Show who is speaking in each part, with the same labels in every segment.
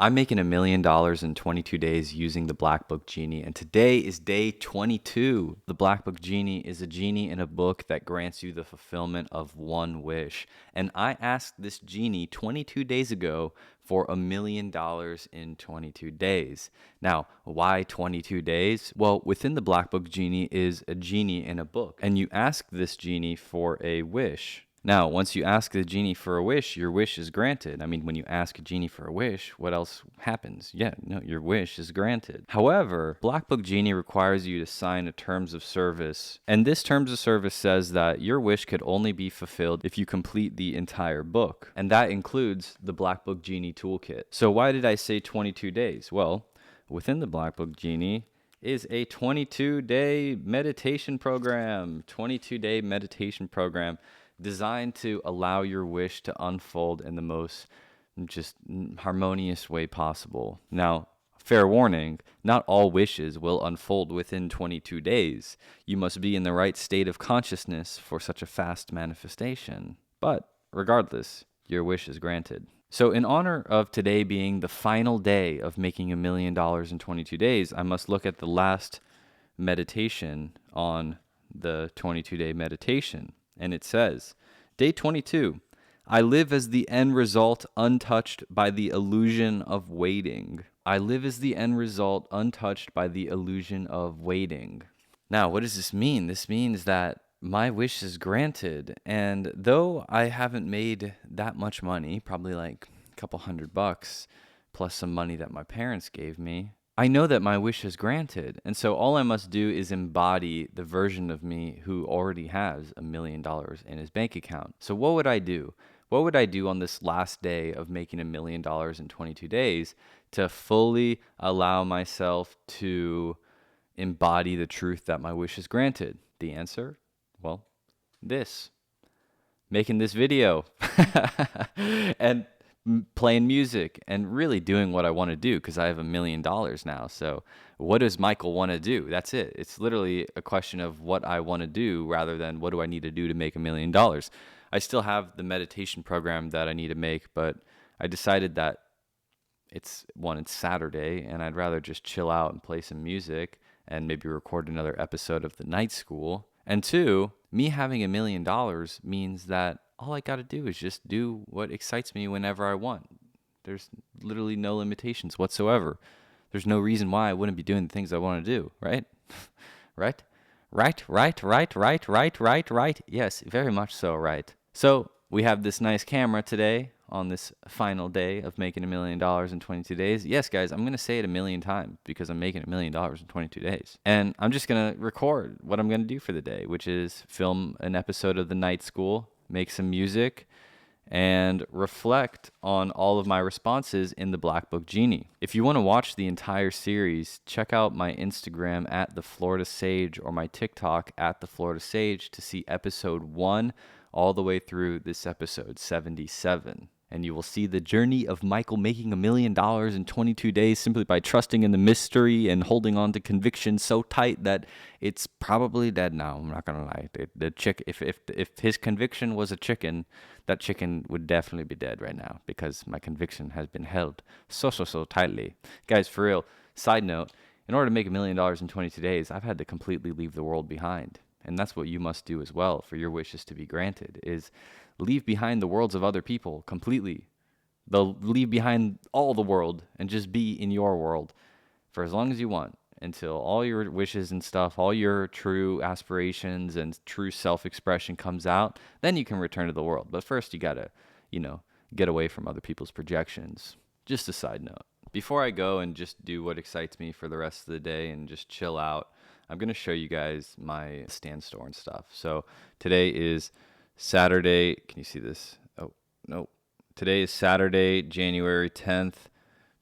Speaker 1: I'm making $1 million in 22 days using the Black Book Genie, and today is day 22. The Black Book Genie is a genie in a book that grants you the fulfillment of one wish. And I asked this genie 22 days ago for $1 million in 22 days. Now, why 22 days? Well, within the Black Book Genie is a genie in a book, and you ask this genie for a wish. Now, once you ask the genie for a wish, your wish is granted. I mean, when you ask a genie for a wish, what else happens? Yeah, no, your wish is granted. However, Black Book Genie requires you to sign a terms of service. And this terms of service says that your wish could only be fulfilled if you complete the entire book. And that includes the Black Book Genie toolkit. So why did I say 22 days? Well, within the Black Book Genie is a 22-day meditation program. 22-day meditation program designed to allow your wish to unfold in the most just harmonious way possible. Now, fair warning, not all wishes will unfold within 22 days. You must be in the right state of consciousness for such a fast manifestation. But regardless, your wish is granted. So in honor of today being the final day of making $1 million in 22 days, I must look at the last meditation on the 22-day meditation. And it says, day 22, I live as the end result untouched by the illusion of waiting. I live as the end result untouched by the illusion of waiting. Now, what does this mean? This means that my wish is granted. And though I haven't made that much money, probably like a couple $100 plus some money that my parents gave me, I know that my wish is granted, and so all I must do is embody the version of me who already has $1 million in his bank account. So what would I do? What would I do on this last day of making $1 million in 22 days to fully allow myself to embody the truth that my wish is granted? The answer? Well, this. Making this video. And playing music and really doing what I want to do because I have $1 million now. So what does Michael want to do? That's it. It's literally a question of what I want to do rather than what do I need to do to make $1 million. I still have the meditation program that I need to make, but I decided that it's Saturday and I'd rather just chill out and play some music and maybe record another episode of the night school. And two, me having $1 million means that all I got to do is just do what excites me whenever I want. There's literally no limitations whatsoever. There's no reason why I wouldn't be doing the things I want to do, right? Right? Right. Yes, very much so, right. So we have this nice camera today on this final day of making $1 million in 22 days. Yes, guys, I'm going to say it 1,000,000 times because I'm making $1 million in 22 days. And I'm just going to record what I'm going to do for the day, which is film an episode of the night school, make some music, and reflect on all of my responses in the Black Book Genie. If you want to watch the entire series, check out my Instagram at the Florida Sage or my TikTok at the Florida Sage to see episode 1 all the way through this episode 77. And you will see the journey of Michael making $1 million in 22 days simply by trusting in the mystery and holding on to conviction so tight that it's probably dead now. I'm not gonna lie. If his conviction was a chicken, that chicken would definitely be dead right now because my conviction has been held so tightly. Guys, for real. Side note: in order to make $1 million in 22 days, I've had to completely leave the world behind. And that's what you must do as well for your wishes to be granted, is leave behind the worlds of other people completely. They'll leave behind all the world and just be in your world for as long as you want until all your wishes and stuff, all your true aspirations and true self-expression comes out. Then you can return to the world. But first you got to, get away from other people's projections. Just a side note. Before I go and just do what excites me for the rest of the day and just chill out, I'm going to show you guys my stand store and stuff. So today is Saturday. Can you see this? Oh, no. Today is Saturday, January 10th,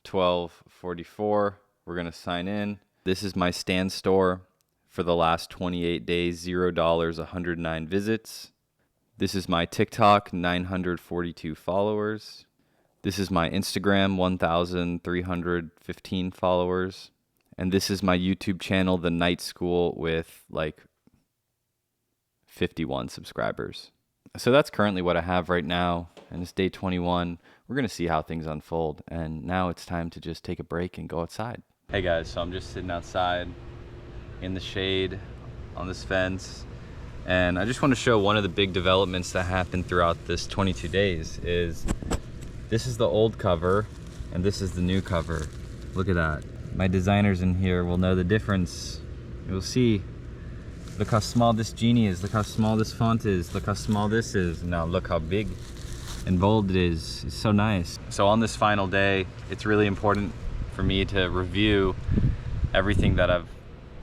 Speaker 1: 12:44. We're going to sign in. This is my stand store for the last 28 days, $0, 109 visits. This is my TikTok, 942 followers. This is my Instagram, 1,315 followers. And this is my YouTube channel, The Night School, with like 51 subscribers. So that's currently what I have right now. And it's day 21. we're going to see how things unfold. And now it's time to just take a break and go outside. Hey guys, so I'm just sitting outside in the shade on this fence. And I just want to show one of the big developments that happened throughout this 22 days is this is the old cover and this is the new cover. Look at that. My designers in here will know the difference. You'll see. Look how small this genie is. Look how small this font is. Look how small this is. Now look how big and bold it is. It's so nice. So on this final day, it's really important for me to review everything that I've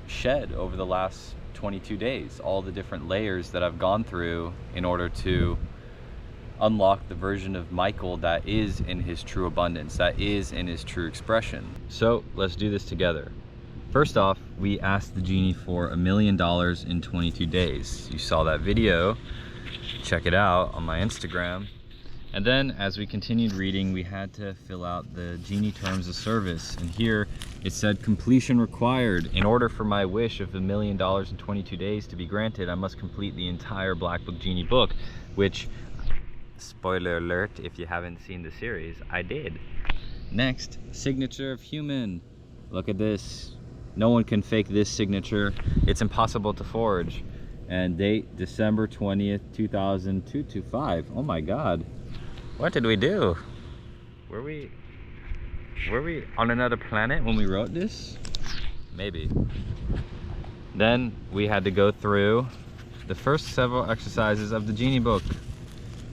Speaker 1: shed over the last 22 days, all the different layers that I've gone through in order to unlock the version of Michael that is in his true abundance, that is in his true expression. So let's do this together. First off, we asked the genie for $1 million in 22 days. You saw that video, check it out on my Instagram. And then as we continued reading, we had to fill out the genie terms of service. And here it said completion required. In order for my wish of $1 million in 22 days to be granted, I must complete the entire Black Book Genie book, which, spoiler alert, if you haven't seen the series, I did. Next, signature of human. Look at this. No one can fake this signature. It's impossible to forge. And date, December 20th, 2025. Oh my God. What did we do? Were we on another planet when we wrote this? Maybe. Then we had to go through the first several exercises of the genie book.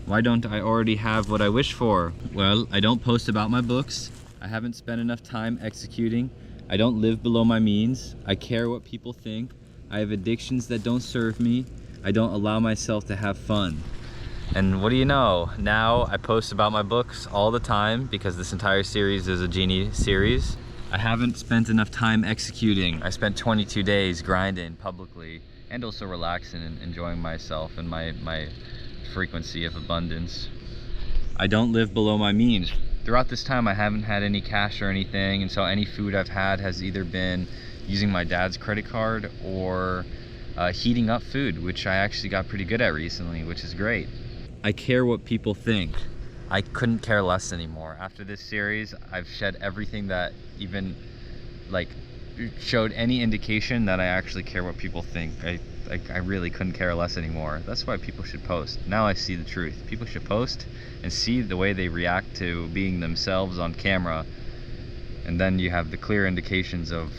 Speaker 1: Why don't I already have what I wish for? Well, I don't post about my books. I haven't spent enough time executing. I don't live below my means. I care what people think. I have addictions that don't serve me. I don't allow myself to have fun. And what do you know? Now I post about my books all the time because this entire series is a genie series. I haven't spent enough time executing. I spent 22 days grinding publicly and also relaxing and enjoying myself and my frequency of abundance. I don't live below my means. Throughout this time I haven't had any cash or anything, and so any food I've had has either been using my dad's credit card or heating up food, which I actually got pretty good at recently, which is great. I care what people think. I couldn't care less anymore. After this series, I've shed everything that even like showed any indication that I actually care what people think. I really couldn't care less anymore. That's why people should post. Now I see the truth. People should post and see the way they react to being themselves on camera, and then you have the clear indications of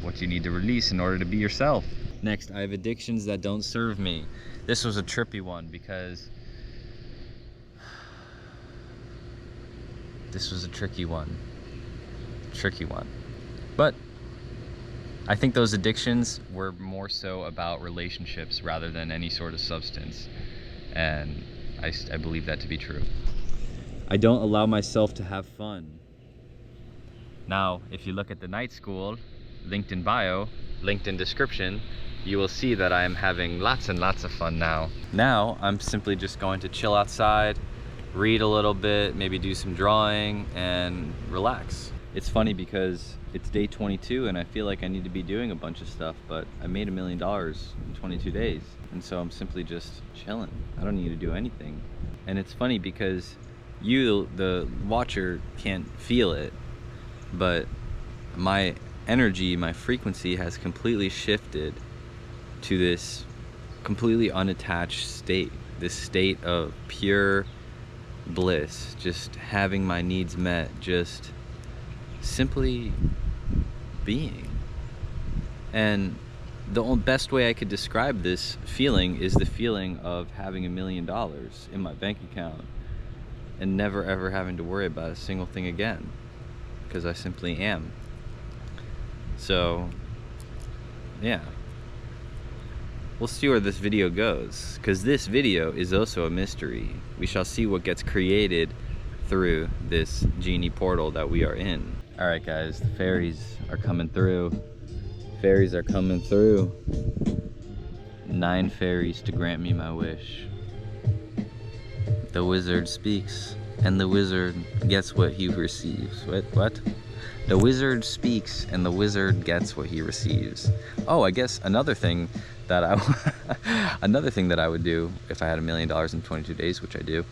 Speaker 1: what you need to release in order to be yourself. Next, I have addictions that don't serve me. This was a trippy one because this was a tricky one. But I think those addictions were more so about relationships rather than any sort of substance. And I believe that to be true. I don't allow myself to have fun. Now, if you look at the night school, linked in bio, linked in description, you will see that I am having lots and lots of fun now. Now, I'm simply just going to chill outside, read a little bit, maybe do some drawing, and relax. It's funny because it's day 22 and I feel like I need to be doing a bunch of stuff, but I made $1 million in 22 days. And so I'm simply just chilling. I don't need to do anything. And it's funny because you, the watcher, can't feel it, but my energy, my frequency has completely shifted to this completely unattached state, this state of pure bliss, just having my needs met, just simply being. And the best way I could describe this feeling is the feeling of having $1 million in my bank account and never ever having to worry about a single thing again, because I simply am. So yeah, we'll see where this video goes, because this video is also a mystery. We shall see what gets created through this genie portal that we are in. All right guys, the fairies are coming through. Fairies are coming through. 9 fairies to grant me my wish. The wizard speaks, and the wizard gets what he receives. What? The wizard speaks, and the wizard gets what he receives. Oh, I guess another thing that I would do if I had $1 million in 22 days, which I do,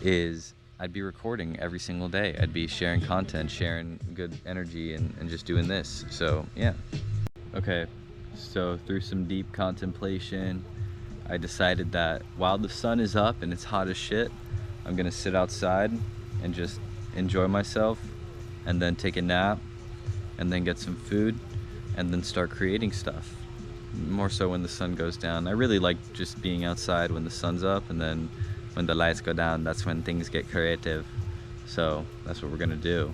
Speaker 1: is I'd be recording every single day. I'd be sharing content, sharing good energy, and just doing this. So yeah. Okay, so through some deep contemplation, I decided that while the sun is up and it's hot as shit, I'm gonna sit outside and just enjoy myself, and then take a nap, and then get some food, and then start creating stuff. More so when the sun goes down. I really like just being outside when the sun's up, and then when the lights go down, that's when things get creative. So that's what we're gonna do.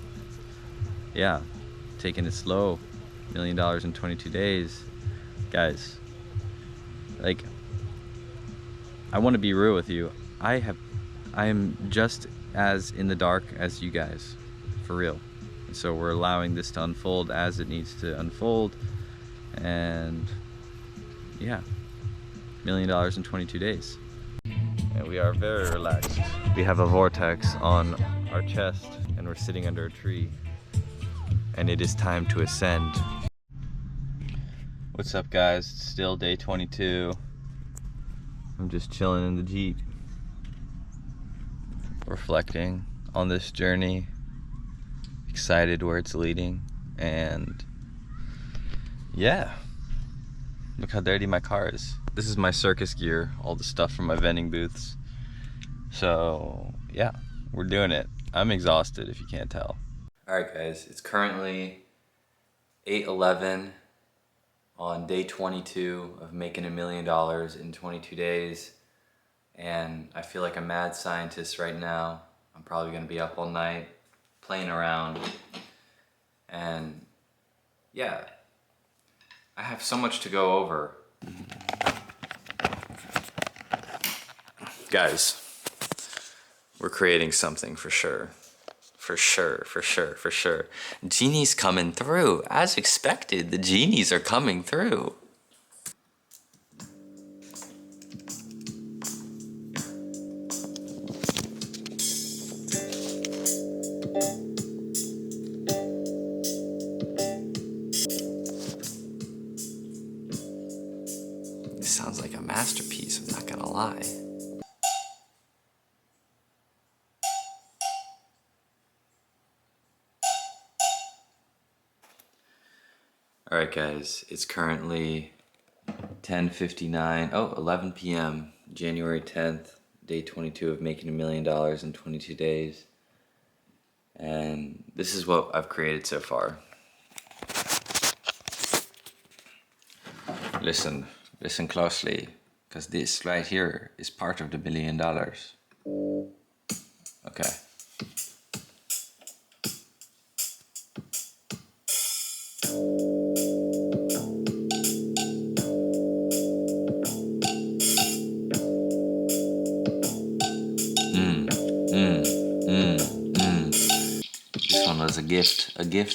Speaker 1: Yeah, taking it slow. $1 million in 22 days. Guys, like, I want to be real with you. I am just as in the dark as you guys, for real. And so we're allowing this to unfold as it needs to unfold. And yeah, $1 million in 22 days. And we are very relaxed. We have a vortex on our chest, and we're sitting under a tree. And it is time to ascend. What's up, guys? It's still day 22. I'm just chilling in the Jeep, reflecting on this journey, excited where it's leading, and yeah, look how dirty my car is. This is my circus gear, all the stuff from my vending booths. So yeah, we're doing it. I'm exhausted if you can't tell. Alright guys, it's currently 8:11 on day 22 of making $1 million in 22 days. And I feel like a mad scientist right now. I'm probably gonna be up all night playing around. And yeah, I have so much to go over. Guys, we're creating something for sure. For sure. Genies coming through. As expected, the genies are coming through. This sounds like a masterpiece, I'm not gonna lie. Alright guys, it's currently 10:59, 11 p.m., January 10th, day 22 of making $1 million in 22 days. And this is what I've created so far. Listen closely, because this right here is part of the $1 million. Okay. This one was a gift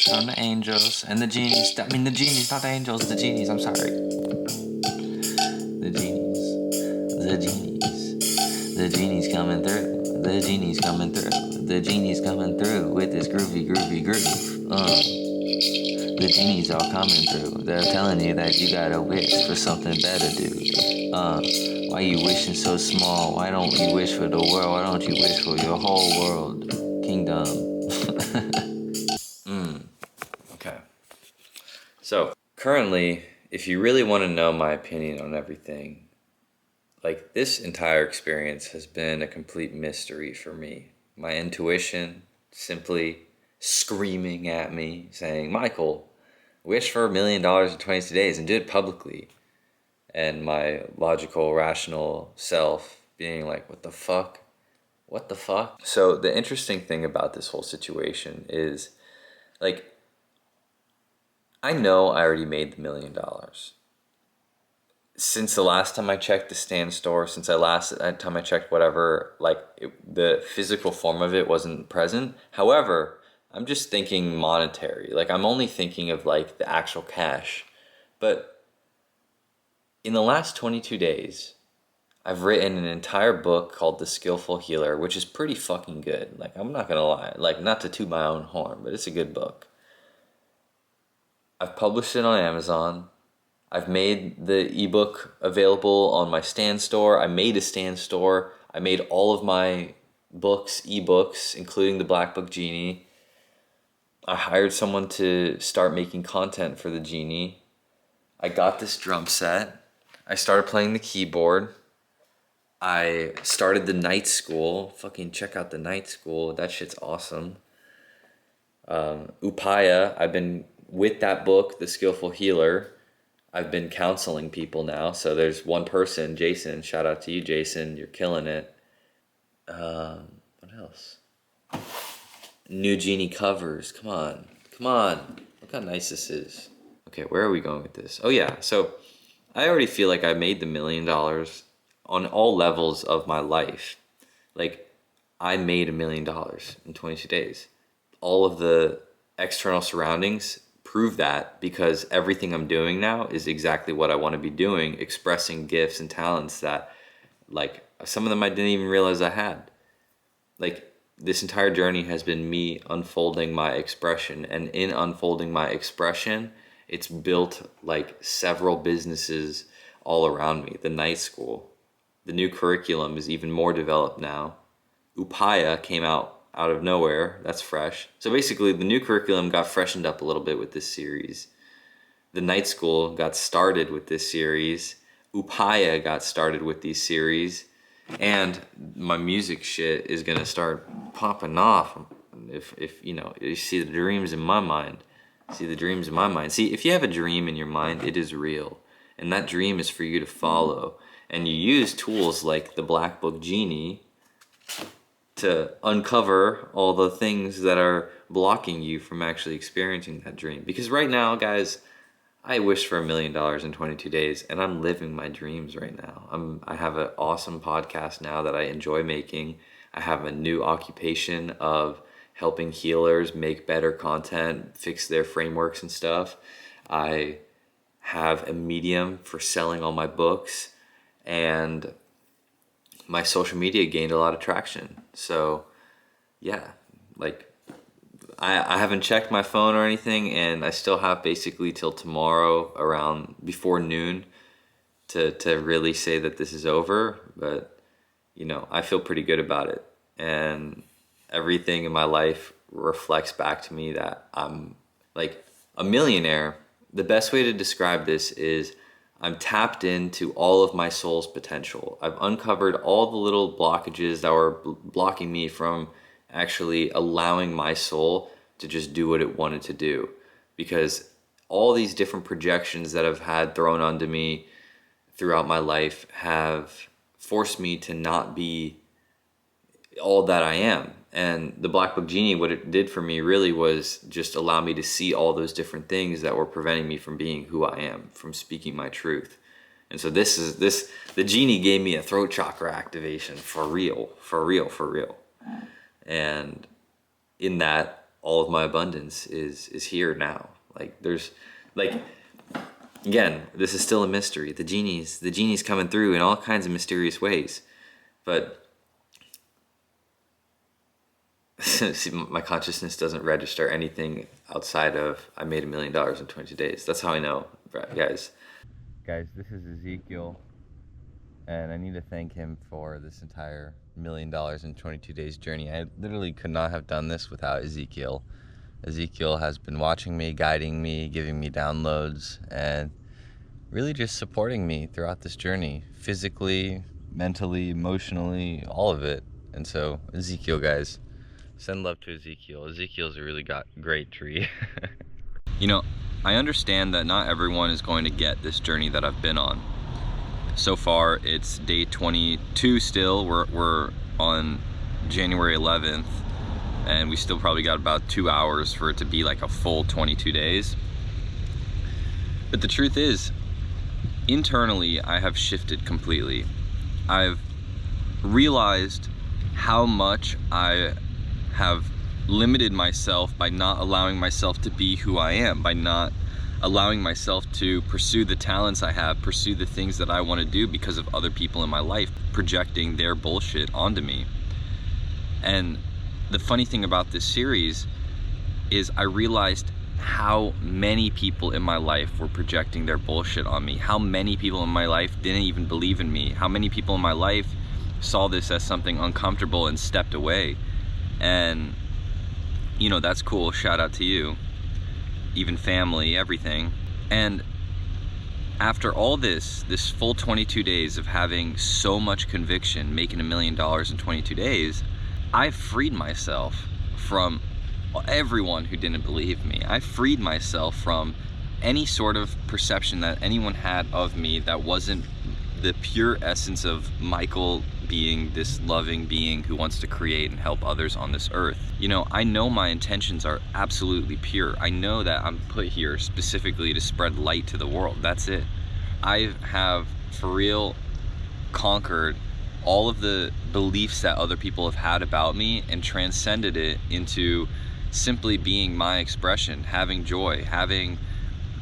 Speaker 1: from the angels and the genies. I mean the genies, not the angels, the genies, I'm sorry. The genies coming through. The genies coming through. The genies coming through with this groovy groove. The genies all coming through. They're telling you that you gotta wish for something better, dude. Why you wishing so small? Why don't you wish for the world? Why don't you wish for your whole world? Kingdom. Okay. So, currently, if you really want to know my opinion on everything, like, this entire experience has been a complete mystery for me. My intuition simply screaming at me, saying, Michael, wish for $1 million in 22 days and do it publicly. And my logical, rational self being like, what the fuck? What the fuck? So the interesting thing about this whole situation is, like, I know I already made the $1 million. Since the last time I checked the stand store, since last time I checked whatever, like, the physical form of it wasn't present. However, I'm just thinking monetary. Like, I'm only thinking of, like, the actual cash. But in the last 22 days, I've written an entire book called The Skillful Healer, which is pretty fucking good. Like, I'm not gonna lie. Like, not to toot my own horn, but it's a good book. I've published it on Amazon. I've made the ebook available on my stand store. I made a stand store. I made all of my books, ebooks, including the Black Book Genie. I hired someone to start making content for the Genie. I got this drum set. I started playing the keyboard. I started the night school. Fucking check out the night school. That shit's awesome. Upaya, I've been with that book, The Skillful Healer. I've been counseling people now. So there's one person, Jason. Shout out to you, Jason. You're killing it. What else? New Genie covers. Come on. Come on. Look how nice this is. Okay, where are we going with this? Oh yeah, so I already feel like I made the $1 million on all levels of my life. Like, I made $1 million in 22 days. All of the external surroundings prove that, because everything I'm doing now is exactly what I want to be doing, expressing gifts and talents that, like, some of them I didn't even realize I had. Like, this entire journey has been me unfolding my expression, and in unfolding my expression, it's built like several businesses all around me. The night school, the new curriculum is even more developed now. Upaya came out of nowhere. That's fresh. So basically, the new curriculum got freshened up a little bit with this series. The night school got started with this series. Upaya got started with these series. And my music shit is gonna start popping off. If you know, you see the dreams in my mind. See the dreams in my mind. See, if you have a dream in your mind, it is real. And that dream is for you to follow. And you use tools like the Black Book Genie to uncover all the things that are blocking you from actually experiencing that dream. Because right now, guys, I wish for $1 million in 22 days, and I'm living my dreams right now. I have an awesome podcast now that I enjoy making. I have a new occupation of helping healers make better content, fix their frameworks and stuff. I have a medium for selling all my books, and my social media gained a lot of traction. So yeah, like, I haven't checked my phone or anything, and I still have basically till tomorrow around before noon to really say that this is over. But, you know, I feel pretty good about it. And everything in my life reflects back to me that I'm like a millionaire. The best way to describe this is I'm tapped into all of my soul's potential. I've uncovered all the little blockages that were blocking me from actually allowing my soul to just do what it wanted to do. Because all these different projections that I've had thrown onto me throughout my life have forced me to not be all that I am. And the Black Book Genie, what it did for me really was just allow me to see all those different things that were preventing me from being who I am, from speaking my truth. And so the Genie gave me a throat chakra activation for real. And in that, all of my abundance is here now. Like, there's, like, again, this is still a mystery. The genie's coming through in all kinds of mysterious ways. But see, my consciousness doesn't register anything outside of I made $1 million in 22 days. That's how I know, guys. Guys, this is Ezekiel, and I need to thank him for this entire $1 million in 22 days journey. I literally could not have done this without Ezekiel. Ezekiel has been watching me, guiding me, giving me downloads, and really just supporting me throughout this journey, physically, mentally, emotionally, all of it. And so, Ezekiel, guys, send love to Ezekiel. Ezekiel's a really great tree. You know, I understand that not everyone is going to get this journey that I've been on. So far, it's day 22 still. We're on January 11th, and we still probably got about 2 hours for it to be like a full 22 days. But the truth is, internally, I have shifted completely. I've realized how much I have limited myself by not allowing myself to be who I am, by not allowing myself to pursue the talents I have, pursue the things that I want to do because of other people in my life projecting their bullshit onto me. And the funny thing about this series is I realized how many people in my life were projecting their bullshit on me, how many people in my life didn't even believe in me, how many people in my life saw this as something uncomfortable and stepped away. And you know, that's cool. Shout out to you, even family, everything. And after all this full 22 days of having so much conviction, making $1 million in 22 days, I freed myself from everyone who didn't believe me. I freed myself from any sort of perception that anyone had of me that wasn't the pure essence of Michael being this loving being who wants to create and help others on this earth. You know, I know my intentions are absolutely pure. I know that I'm put here specifically to spread light to the world. That's it. I have, for real, conquered all of the beliefs that other people have had about me and transcended it into simply being my expression, having joy, having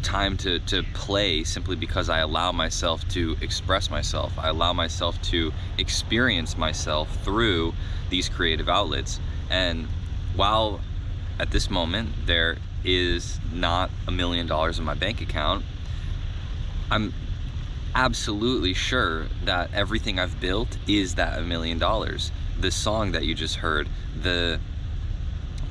Speaker 1: time to play, simply because I allow myself to express myself. I allow myself to experience myself through these creative outlets. And while at this moment there is not $1 million in my bank account, I'm absolutely sure that everything I've built is that $1 million. The song that you just heard, the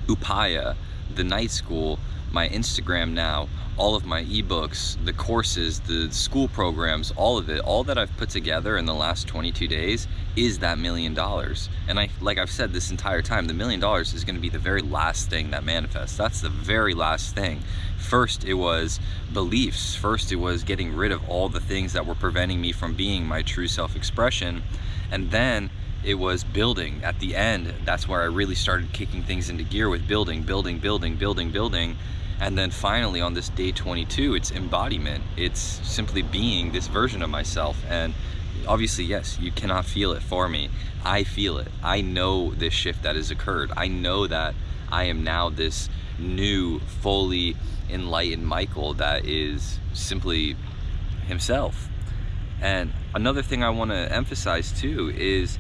Speaker 1: Upaya, the night school, my Instagram now, all of my ebooks, the courses, the school programs, all of it, all that I've put together in the last 22 days is that $1 million. And like I've said this entire time, the $1 million is going to be the very last thing that manifests. That's the very last thing. First, it was beliefs. First, it was getting rid of all the things that were preventing me from being my true self-expression. And then it was building. At the end, that's where I really started kicking things into gear with building. And then finally on this day 22, it's embodiment. It's simply being this version of myself. And obviously, yes, you cannot feel it for me. I feel it. I know this shift that has occurred. I know that I am now this new, fully enlightened Michael that is simply himself. And another thing I want to emphasize too is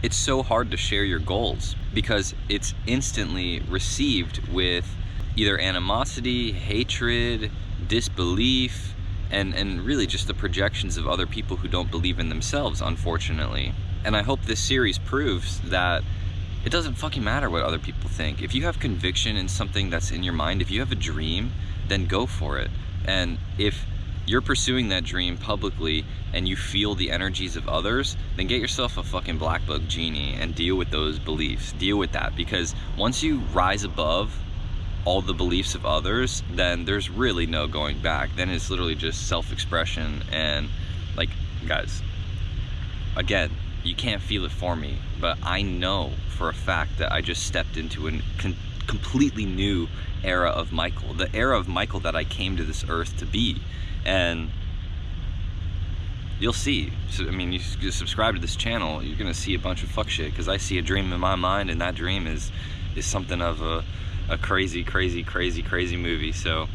Speaker 1: it's so hard to share your goals because it's instantly received with either animosity, hatred, disbelief, and really just the projections of other people who don't believe in themselves, unfortunately. And I hope this series proves that it doesn't fucking matter what other people think. If you have conviction in something that's in your mind, if you have a dream, then go for it. And if you're pursuing that dream publicly and you feel the energies of others, then get yourself a fucking Black Book Genie and deal with those beliefs. Deal with that, because once you rise above all the beliefs of others, then there's really no going back. Then it's literally just self-expression. And like, guys, again, you can't feel it for me, but I know for a fact that I just stepped into a completely new era of Michael, the era of Michael that I came to this earth to be. And you'll see. So, I mean, you subscribe to this channel, you're gonna see a bunch of fuck shit, because I see a dream in my mind, and that dream is something of a crazy movie. So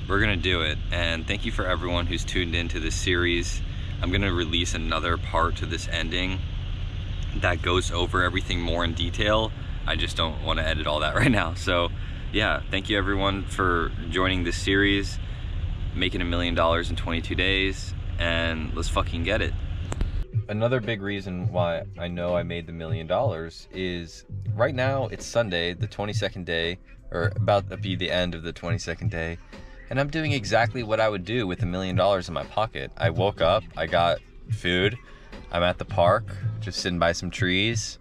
Speaker 1: we're gonna do it. And thank you for everyone who's tuned into this series. I'm gonna release another part to this ending that goes over everything more in detail. I just don't want to edit all that right now. So yeah, thank you everyone for joining this series, making $1 million in 22 days, and let's fucking get it. Another big reason why I know I made the $1 million is right now it's Sunday, the 22nd day, or about to be the end of the 22nd day, and I'm doing exactly what I would do with $1 million in my pocket. I woke up, I got food, I'm at the park, just sitting by some trees.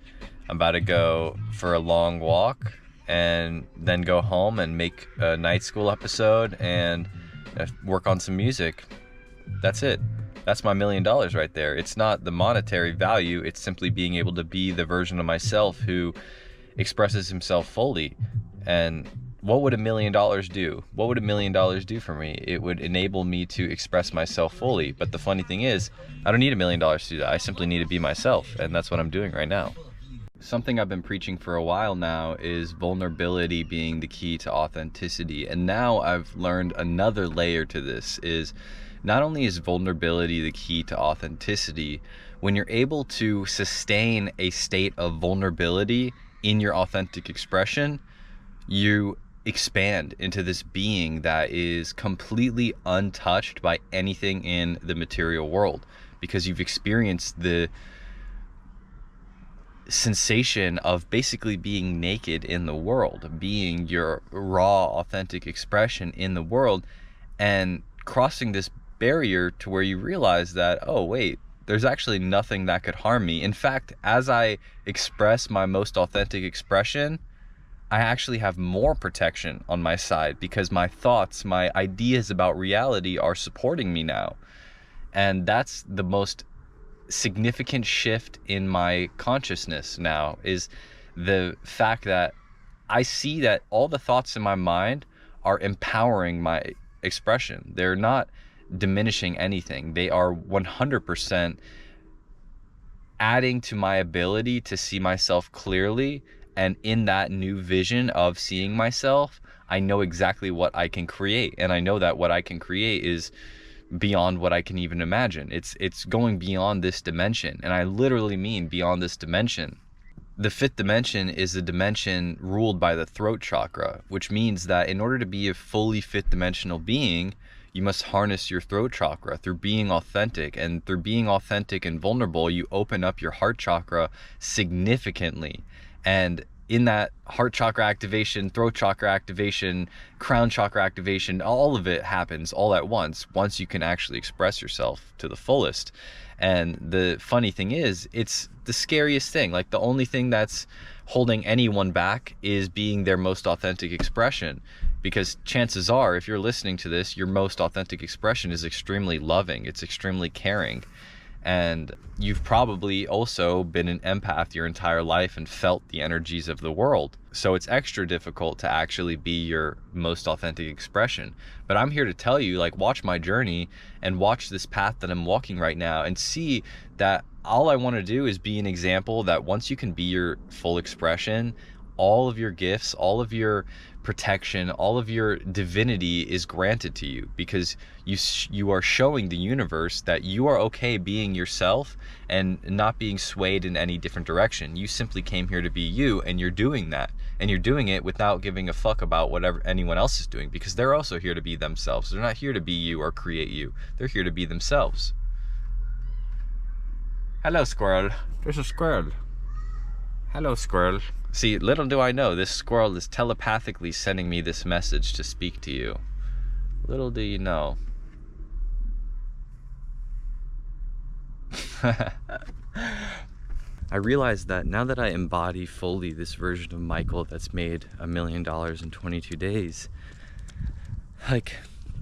Speaker 1: I'm about to go for a long walk and then go home and make a night school episode and work on some music. That's it. That's my $1 million right there. It's not the monetary value, it's simply being able to be the version of myself who expresses himself fully. And what would $1 million do? What would $1 million do for me? It would enable me to express myself fully. But the funny thing is, I don't need $1 million to do that. I simply need to be myself, and that's what I'm doing right now. Something I've been preaching for a while now is vulnerability being the key to authenticity. And now I've learned another layer to this is not only is vulnerability the key to authenticity, when you're able to sustain a state of vulnerability in your authentic expression, you expand into this being that is completely untouched by anything in the material world, because you've experienced the sensation of basically being naked in the world, being your raw, authentic expression in the world, and crossing this barrier to where you realize that, oh, wait, there's actually nothing that could harm me. In fact, as I express my most authentic expression, I actually have more protection on my side because my thoughts, my ideas about reality are supporting me now. And that's the most significant shift in my consciousness now, is the fact that I see that all the thoughts in my mind are empowering my expression. They're not diminishing anything. They are 100% adding to my ability to see myself clearly. And in that new vision of seeing myself, I know exactly what I can create. And I know that what I can create is beyond what I can even imagine. It's going beyond this dimension. And I literally mean beyond this dimension. The fifth dimension is the dimension ruled by the throat chakra, which means that in order to be a fully fifth dimensional being, you must harness your throat chakra through being authentic. And through being authentic and vulnerable, you open up your heart chakra significantly. And in that heart chakra activation, throat chakra activation, crown chakra activation, all of it happens all at once you can actually express yourself to the fullest. And the funny thing is, it's the scariest thing. Like, the only thing that's holding anyone back is being their most authentic expression. Because chances are, if you're listening to this, your most authentic expression is extremely loving. It's extremely caring. And you've probably also been an empath your entire life and felt the energies of the world. So it's extra difficult to actually be your most authentic expression. But I'm here to tell you, like, watch my journey and watch this path that I'm walking right now and see that all I want to do is be an example that once you can be your full expression, all of your gifts, all of your protection, all of your divinity is granted to you, because you are showing the universe that you are okay being yourself and not being swayed in any different direction. You simply came here to be you, and you're doing that, and you're doing it without giving a fuck about whatever anyone else is doing, because they're also here to be themselves. They're not here to be you or create you. They're here to be themselves. Hello, squirrel. There's a squirrel. Hello, squirrel. See, little do I know, this squirrel is telepathically sending me this message to speak to you. Little do you know. I realized that now that I embody fully this version of Michael that's made $1 million in 22 days, like,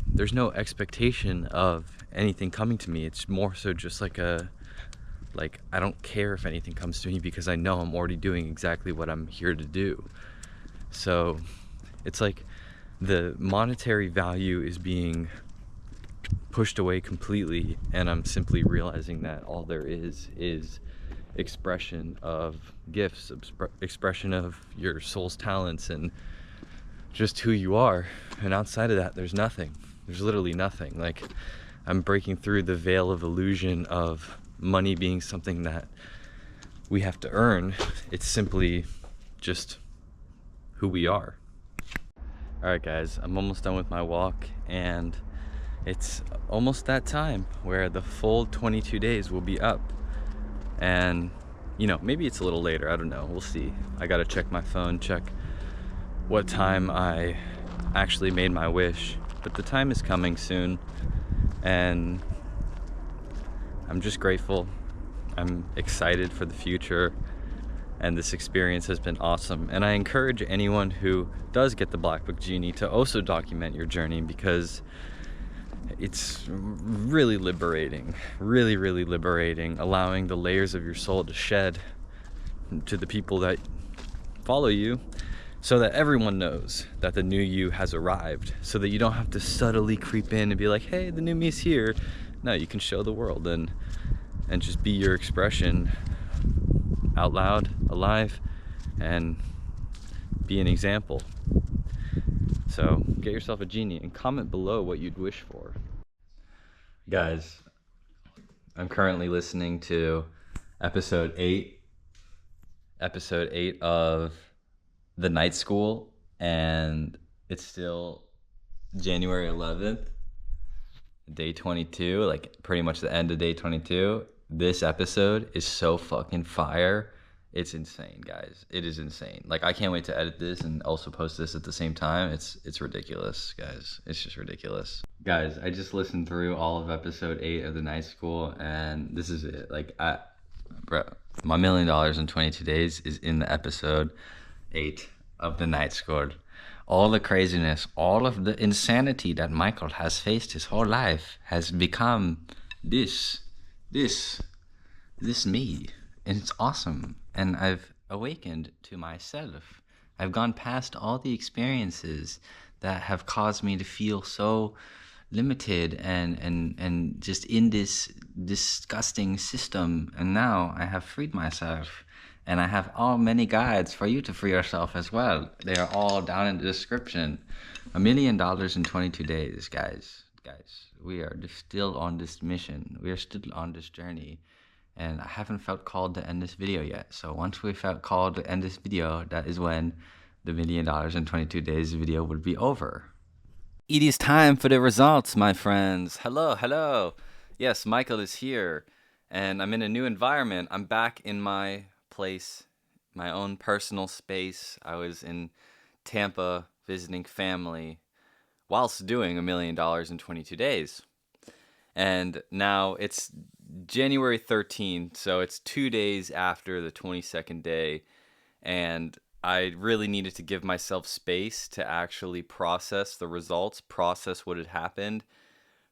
Speaker 1: there's no expectation of anything coming to me. It's more so just like I don't care if anything comes to me, because I know I'm already doing exactly what I'm here to do. So it's like the monetary value is being pushed away completely, and I'm simply realizing that all there is expression of gifts, expression of your soul's talents, and just who you are. And outside of that, there's nothing. There's literally nothing. Like, I'm breaking through the veil of illusion of money being something that we have to earn. It's simply just who we are. All right, guys, I'm almost done with my walk, and it's almost that time where the full 22 days will be up. And, you know, maybe it's a little later, I don't know, we'll see. I gotta check my phone, check what time I actually made my wish, but the time is coming soon, and I'm just grateful. I'm excited for the future, and this experience has been awesome. And I encourage anyone who does get the Black Book Genie to also document your journey, because it's really liberating, really, really liberating, allowing the layers of your soul to shed to the people that follow you, so that everyone knows that the new you has arrived, so that you don't have to subtly creep in and be like, hey, the new me's here. No, you can show the world and just be your expression out loud, alive, and be an example. So get yourself a genie and comment below what you'd wish for. Guys, I'm currently listening to episode 8 of The Night School, and it's still January 11th. Day 22, like pretty much the end of day 22. This episode is so fucking fire. It's insane, guys. It is insane. Like, I can't wait to edit this and also post this at the same time. It's ridiculous, guys. It's just ridiculous. Guys, I just listened through all of episode 8 of the night school, and this is it. Like, bro, my $1,000,000 in 22 days is in the episode 8 of the night school. All the craziness, all of the insanity that Michael has faced his whole life has become this, this, this me. And it's awesome. And I've awakened to myself. I've gone past all the experiences that have caused me to feel so limited and just in this disgusting system. And now I have freed myself. And I have all many guides for you to free yourself as well. They are all down in the description. $1,000,000 in 22 days, guys. Guys, we are still on this mission. We are still on this journey. And I haven't felt called to end this video yet. So once we felt called to end this video, that is when the $1,000,000 in 22 days video would be over. It is time for the results, my friends. Hello, hello. Yes, Michael is here. And I'm in a new environment. I'm back in my place, my own personal space. I was in Tampa visiting family whilst doing $1,000,000 in 22 days. And now it's January 13th, so it's 2 days after the 22nd day, and I really needed to give myself space to actually process the results, process what had happened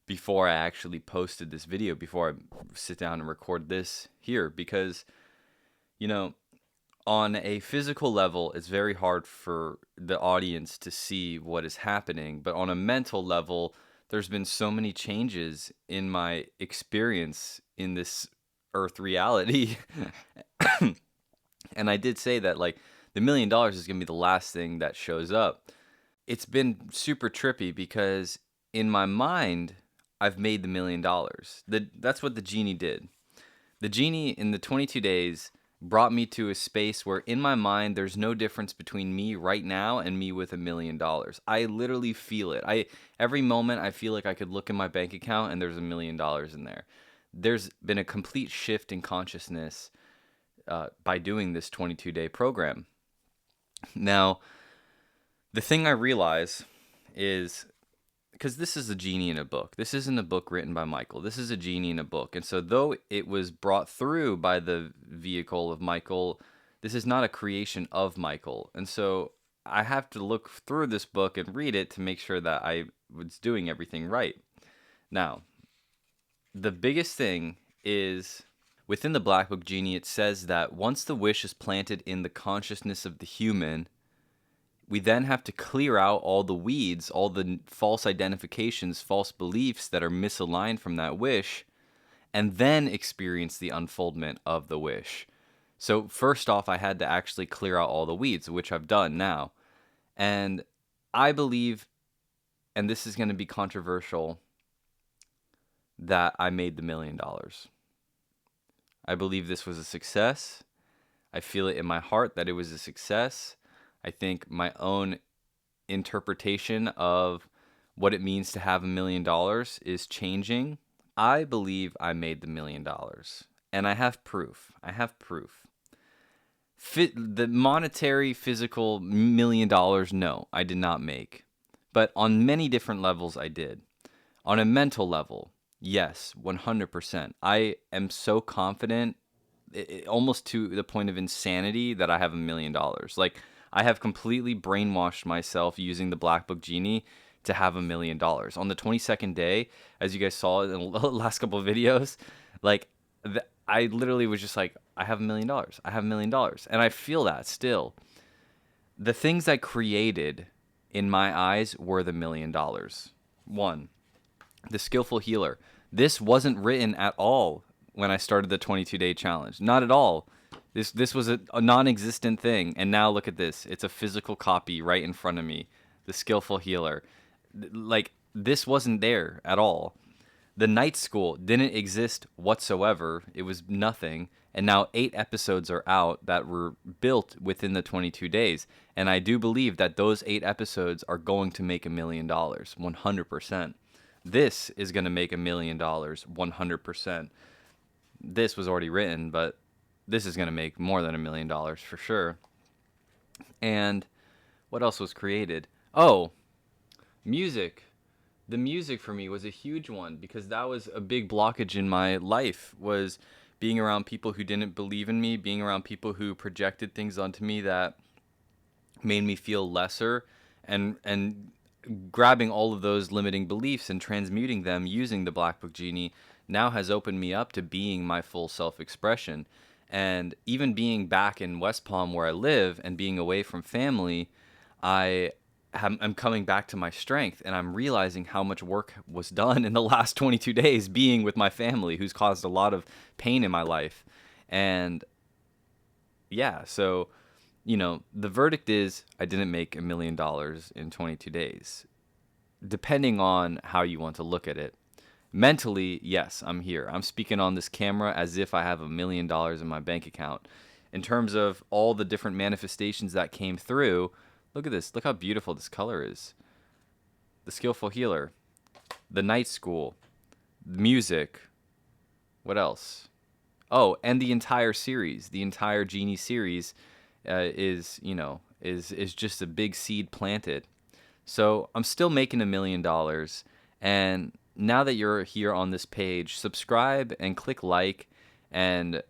Speaker 1: before I actually posted this video, before I sit down and record this here, because, you know, on a physical level, it's very hard for the audience to see what is happening, but on a mental level, there's been so many changes in my experience in this earth reality. And I did say that, like, the $1,000,000 is going to be the last thing that shows up. It's been super trippy because in my mind, I've made the $1,000,000. That's what the genie did. The genie in the 22 days brought me to a space where in my mind there's no difference between me right now and me with $1,000,000. I literally feel it. Every moment I feel like I could look in my bank account and there's $1,000,000 in there. There's been a complete shift in consciousness by doing this 22-day program. Now, the thing I realize is, because this is a genie in a book. This isn't a book written by Michael. This is a genie in a book. And so though it was brought through by the vehicle of Michael, this is not a creation of Michael. And so I have to look through this book and read it to make sure that I was doing everything right. Now, the biggest thing is, within the Black Book Genie, it says that once the wish is planted in the consciousness of the human, we then have to clear out all the weeds, all the false identifications, false beliefs that are misaligned from that wish, and then experience the unfoldment of the wish. So first off, I had to actually clear out all the weeds, which I've done now. And I believe, and this is going to be controversial, that I made the $1,000,000. I believe this was a success. I feel it in my heart that it was a success. I think my own interpretation of what it means to have $1,000,000 is changing. I believe I made the $1,000,000, and I have proof. The monetary, physical $1,000,000, no, I did not make. But on many different levels, I did. On a mental level, yes, 100%. I am so confident, almost to the point of insanity, that I have $1,000,000. Like, I have completely brainwashed myself using the Black Book Genie to have $1,000,000. On the 22nd day, as you guys saw in the last couple of videos, like, I literally was just like, I have $1,000,000. I have $1,000,000. And I feel that still. The things I created in my eyes were the $1,000,000. One, the skillful healer. This wasn't written at all when I started the 22-day challenge. Not at all. This was a non-existent thing, and now look at this. It's a physical copy right in front of me. The skillful healer. Like, this wasn't there at all. The night school didn't exist whatsoever. It was nothing. And now 8 episodes are out that were built within the 22 days. And I do believe that those 8 episodes are going to make $1,000,000, 100%. This is going to make $1,000,000, 100%. This was already written, but this is going to make more than $1 million for sure. And what else was created? Oh, music. The music for me was a huge one because that was a big blockage in my life, was being around people who didn't believe in me, being around people who projected things onto me that made me feel lesser, and grabbing all of those limiting beliefs and transmuting them using the Black Book Genie now has opened me up to being my full self-expression. And even being back in West Palm where I live and being away from family, I I'm coming back to my strength, and I'm realizing how much work was done in the last 22 days being with my family, who's caused a lot of pain in my life. And yeah, so the verdict is I didn't make $1 million in 22 days, depending on how you want to look at it. Mentally, yes, I'm here. I'm speaking on this camera as if I have $1 million in my bank account. In terms of all the different manifestations that came through, look at this. Look how beautiful this color is. The Skillful Healer, the Night School, the music. What else? Oh, and the entire series, the entire Genie series, is just a big seed planted. So I'm still making $1 million, and now that you're here on this page, subscribe and click like, and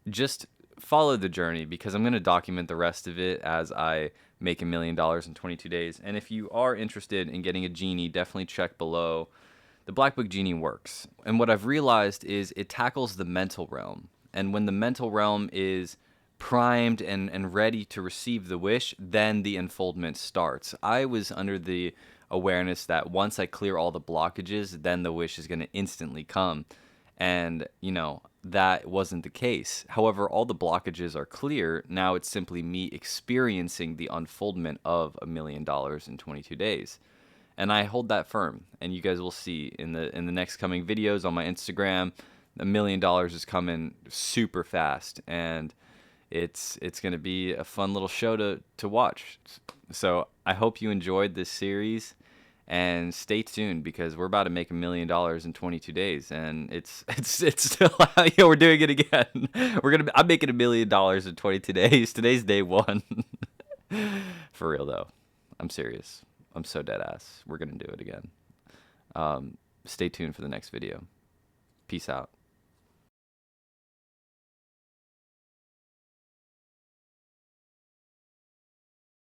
Speaker 1: just follow the journey, because I'm going to document the rest of it as I make $1 million in 22 days. And if you are interested in getting a genie, definitely check below. The Black Book Genie works. And what I've realized is it tackles the mental realm. And when the mental realm is primed and ready to receive the wish, then the unfoldment starts. I was under the awareness that once I clear all the blockages, then the wish is going to instantly come. And, that wasn't the case. However, all the blockages are clear. Now it's simply me experiencing the unfoldment of $1 million in 22 days. And I hold that firm. And you guys will see in the next coming videos on my Instagram, $1 million is coming super fast. And it's going to be a fun little show to watch. So I hope you enjoyed this series, and stay tuned, because we're about to make $1 million in 22 days, and it's still we're doing it again. I'm making $1 million in 22 days. Today's day one. For real though, I'm serious. I'm so dead ass. We're gonna do it again. Stay tuned for the next video. Peace out.